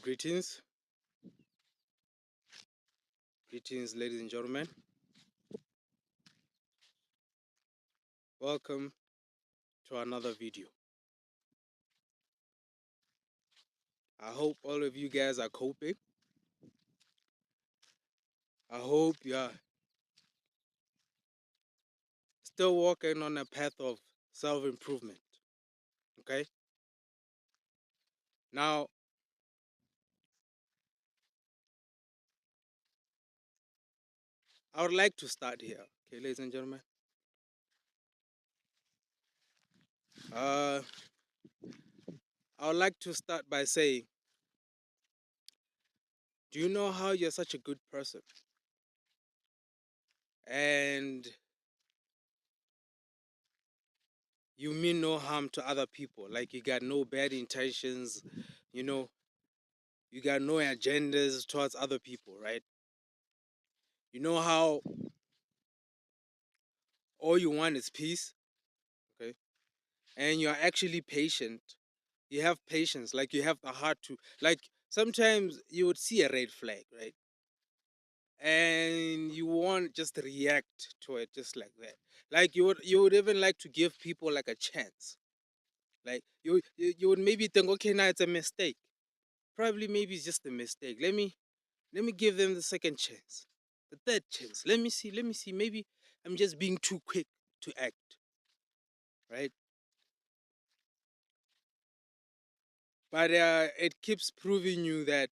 Greetings, ladies and gentlemen. Welcome to another video. I hope all of you guys are coping. I hope you are still walking on a path of self-improvement. Okay? Now, I would like to start here. Okay, ladies and gentlemen. I would like to start by saying, do you know how you're such a good person? And you mean no harm to other people. Like you got no bad intentions, you know, you got no agendas towards other people, right? You know how all you want is peace, okay? And you're actually patient. You have patience, like you have the heart to, like sometimes you would see a red flag, right? And you won't just react to it just like that. Like you would even like to give people like a chance. Like you would maybe think, okay, now it's a mistake. Probably maybe it's just a mistake. Let me give them the second chance, the third chance. Let me see. Maybe I'm just being too quick to act, right? But it keeps proving you that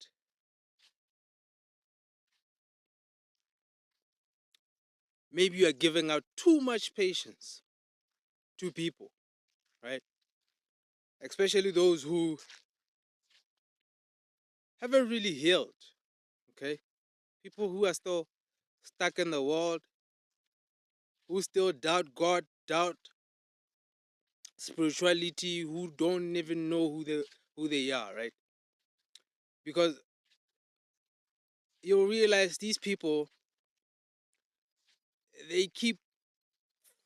maybe you are giving out too much patience to people, right? Especially those who haven't really healed, okay? People who are still stuck in the world, who still doubt God, doubt spirituality, who don't even know who they are, right? Because you'll realize these people, they keep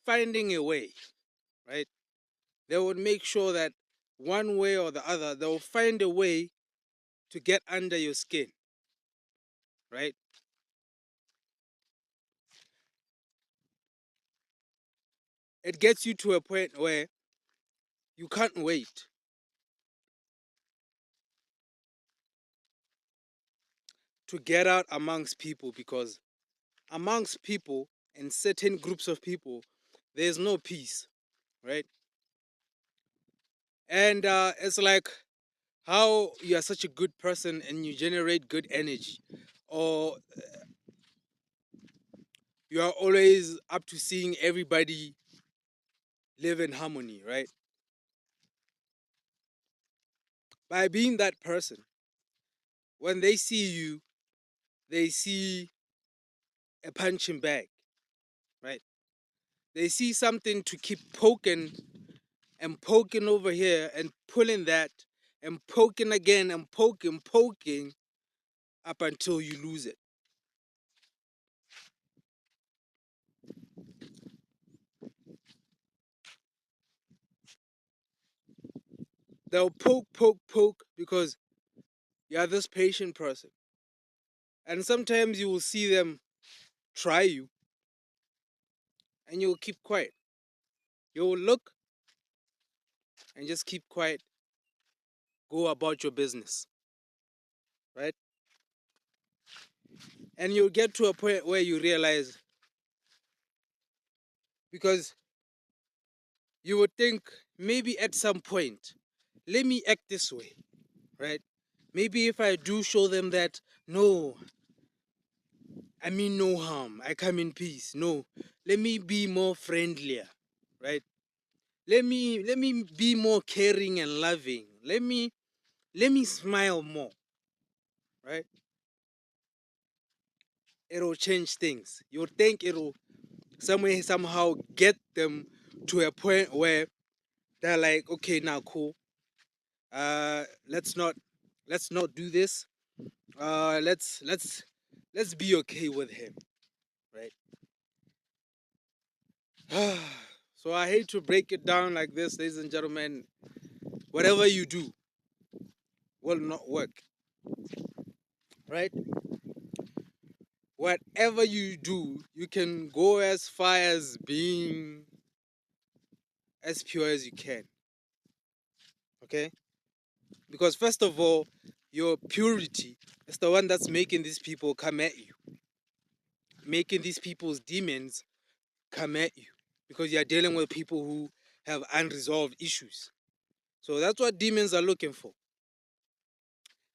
finding a way, right? They would make sure that one way or the other, they'll find a way to get under your skin, right? It gets you to a point where you can't wait to get out amongst people, because amongst people and certain groups of people, there's no peace, right? And it's like how you are such a good person and you generate good energy, or you are always up to seeing everybody live in harmony, right? By being that person, when they see you, they see a punching bag, right? They see something to keep poking and poking over here and pulling that and poking again and poking up until you lose it. They'll poke because you're this patient person. And sometimes you will see them try you and you'll keep quiet. You'll look and just keep quiet, go about your business, right? And you'll get to a point where you realize, because you would think maybe at some point, let me act this way, right? Maybe if I do show them that, no, I mean no harm, I come in peace. No, let me be more friendlier, right? Let me be more caring and loving. Let me smile more, right? It'll change things. You'll think it'll somehow get them to a point where they're like, okay, now cool. Let's not do this. Let's be okay with him, right? So I hate to break it down like this, ladies and gentlemen. Whatever you do will not work. right? Whatever you do, you can go as far as being as pure as you can, okay? Because first of all, your purity is the one that's making these people come at you, making these people's demons come at you, because you're dealing with people who have unresolved issues. So that's what demons are looking for.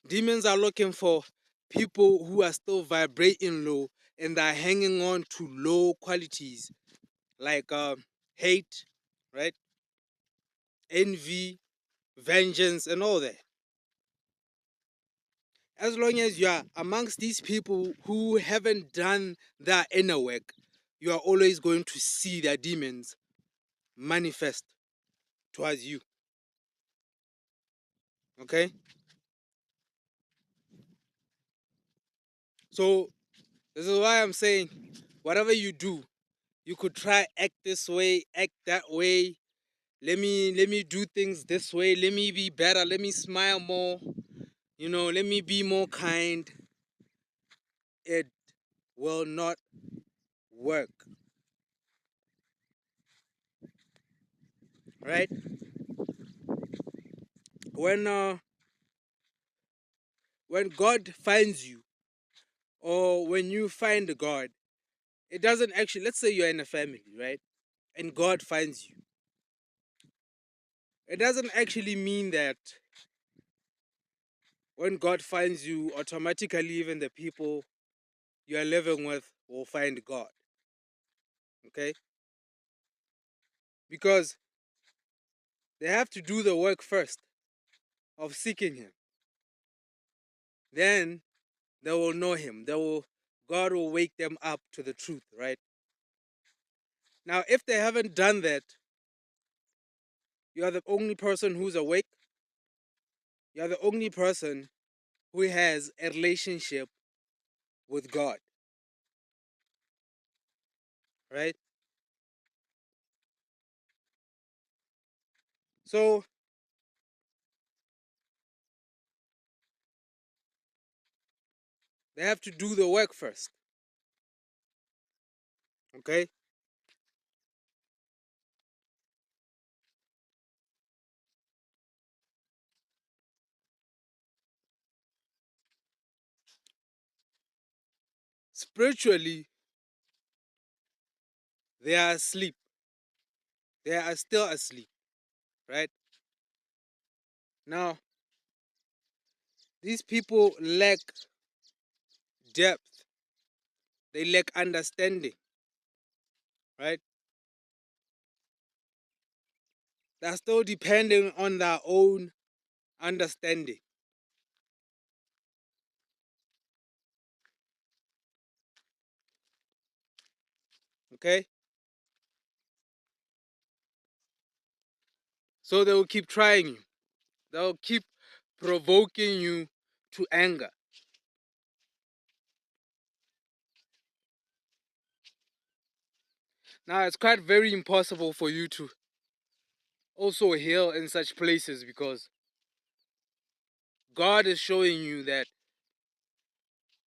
Demons are looking for people who are still vibrating low and are hanging on to low qualities like hate, right? Envy, vengeance, and all that. As long as you are amongst these people who haven't done their inner work, you are always going to see their demons manifest towards you. Okay? So this is why I'm saying whatever you do, you could try act this way, act that way. Let me do things this way. Let me be better. Let me smile more. Let me be more kind. It will not work. Right? When uh when God finds you, or when you find God, it doesn't actually, let's say you're in a family, right? And God finds you. It doesn't actually mean that when God finds you, automatically even the people you are living with will find God. Okay? Because they have to do the work first of seeking Him. Then they will know Him. God will wake them up to the truth, right? Now, if they haven't done that, you are the only person who's awake. You are the only person who has a relationship with God, right? So they have to do the work first, okay? Spiritually, they are asleep. They are still asleep, right? Now, these people lack depth, they lack understanding, right? They're still depending on their own understanding, okay? So they will keep trying you, they'll keep provoking you to anger. Now, it's quite very impossible for you to also heal in such places because God is showing you that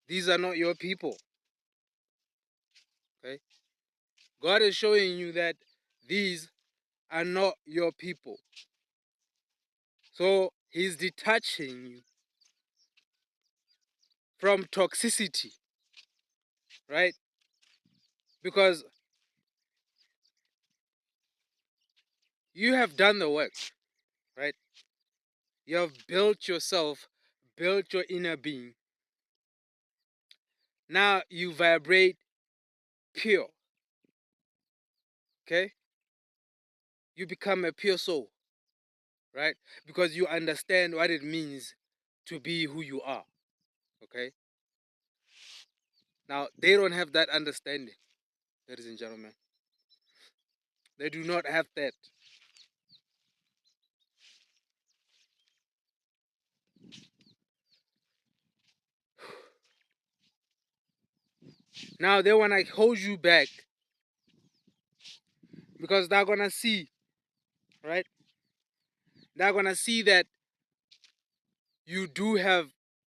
these are not your people, okay? God is showing you that these are not your people. So He's detaching you from toxicity, right? Because you have done the work, right? You have built yourself, built your inner being. Now you vibrate pure, okay? You become a pure soul, right? Because you understand what it means to be who you are, okay? Now, they don't have that understanding, ladies and gentlemen. They do not have that. Now, they want to hold you back because they're going to see, right? They're going to see that you do have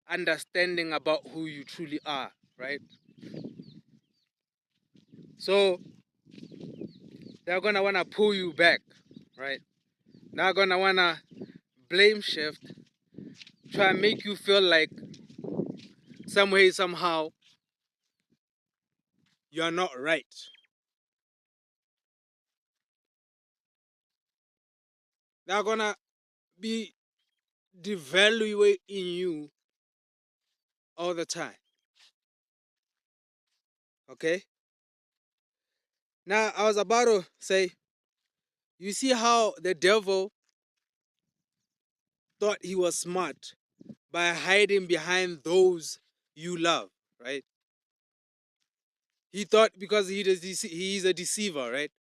understanding about who you truly are, right? So they're gonna wanna pull you back, right? They're gonna wanna blame shift, try and make you feel like some way, somehow, you're not right. They're gonna be devaluating you all the time. Okay? Now I was about to say, you see how the devil thought he was smart by hiding behind those you love, right? He thought because he's a deceiver, right?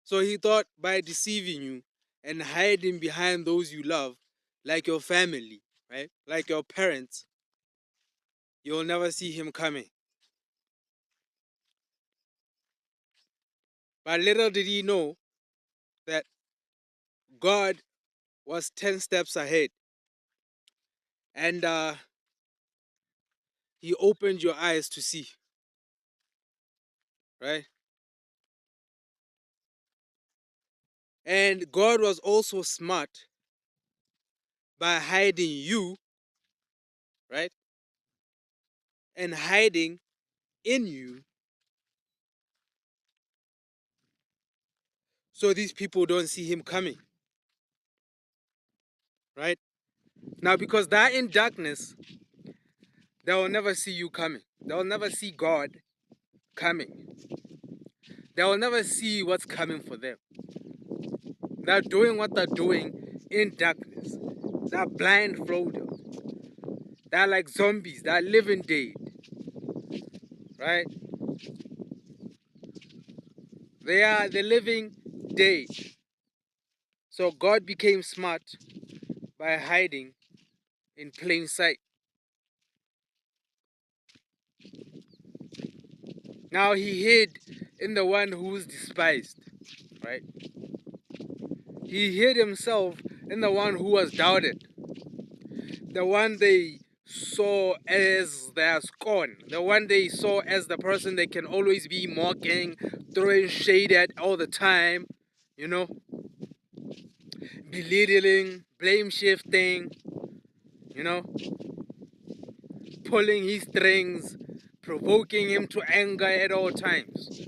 So he thought by deceiving you and hiding behind those you love, like your family, right? Like your parents, you'll never see him coming. But little did he know that God was 10 steps ahead. And he opened your eyes to see, right? And God was also smart by hiding you, right? And hiding in you so these people don't see him coming, right? Now, because they're in darkness, they will never see you coming. They will never see God coming. They will never see what's coming for them. They're doing what they're doing in darkness. They're blindfolded. They're like zombies. They're living dead, right? They are the living dead. So God became smart by hiding in plain sight. Now he hid in the one who's despised, right? He hid himself in the one who was doubted, the one they saw as their scorn, the one they saw as the person they can always be mocking, throwing shade at all the time, you know, belittling, blame shifting, you know, pulling his strings, provoking him to anger at all times.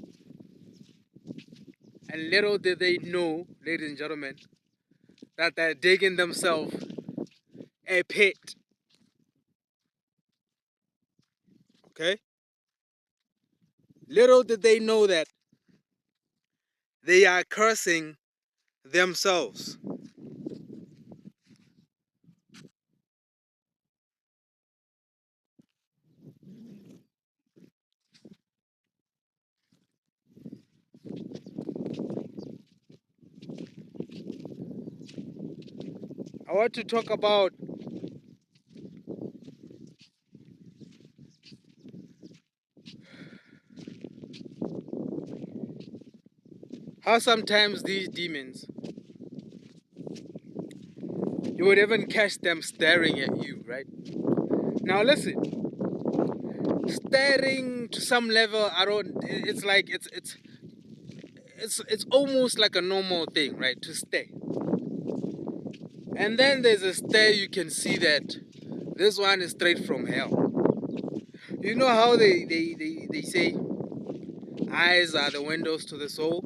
And little did they know, ladies and gentlemen, that they're digging themselves a pit. Okay? Little did they know that they are cursing themselves. I want to talk about how sometimes these demons, you would even catch them staring at you, right? Now listen, staring to some level, I don't. It's like it's almost like a normal thing, right? To stare. And then there's a stare you can see that this one is straight from hell. You know how they say eyes are the windows to the soul?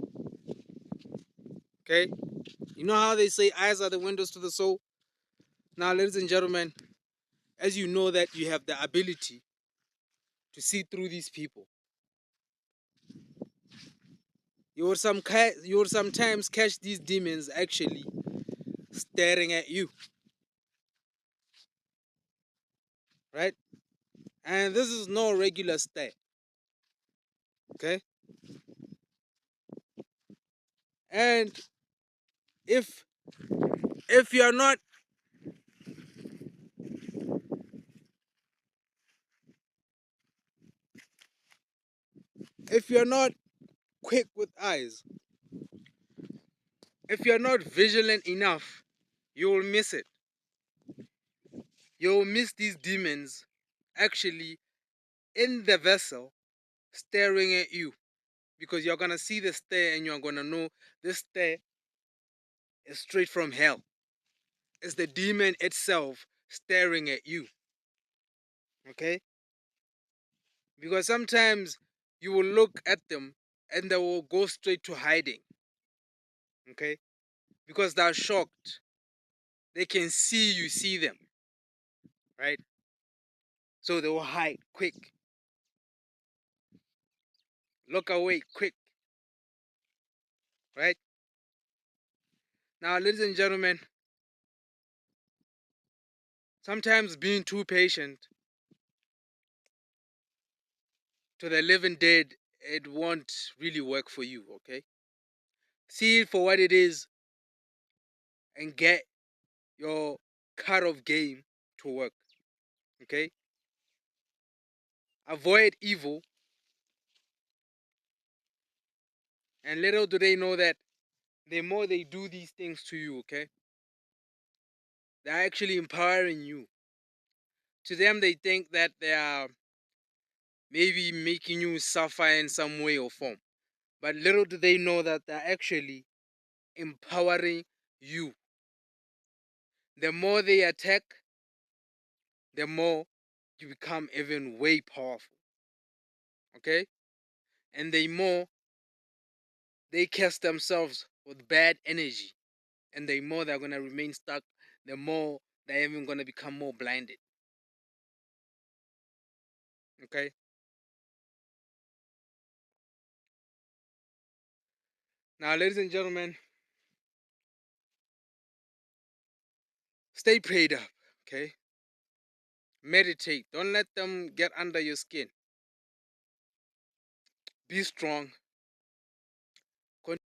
Okay? You know how they say eyes are the windows to the soul? Now, ladies and gentlemen, as you know that you have the ability to see through these people, you will sometimes catch these demons actually staring at you, right? And this is no regular stare, okay? And if if you're not if you're not quick with eyes, if you're not vigilant enough, you will miss it. You will miss these demons actually in the vessel staring at you, because you're gonna see the stare and you're gonna know this stare is straight from hell. It's the demon itself staring at you. Okay? Because sometimes you will look at them and they will go straight to hiding. Okay? Because they're shocked. They can see you see them. Right? So they will hide quick. Look away quick. Right? Now, ladies and gentlemen, sometimes being too patient to the living dead, it won't really work for you. Okay? See it for what it is and get your cut of game to work. Okay? Avoid evil, and little do they know that the more they do these things to you, okay, they're actually empowering you. To them, they think that they are maybe making you suffer in some way or form. But little do they know that they're actually empowering you. The more they attack, the more you become even way powerful. Okay? And the more they cast themselves with bad energy, and the more they're gonna remain stuck, the more they're even gonna become more blinded. Okay? Now, ladies and gentlemen, stay prayed up. Okay? Meditate. Don't let them get under your skin. Be strong.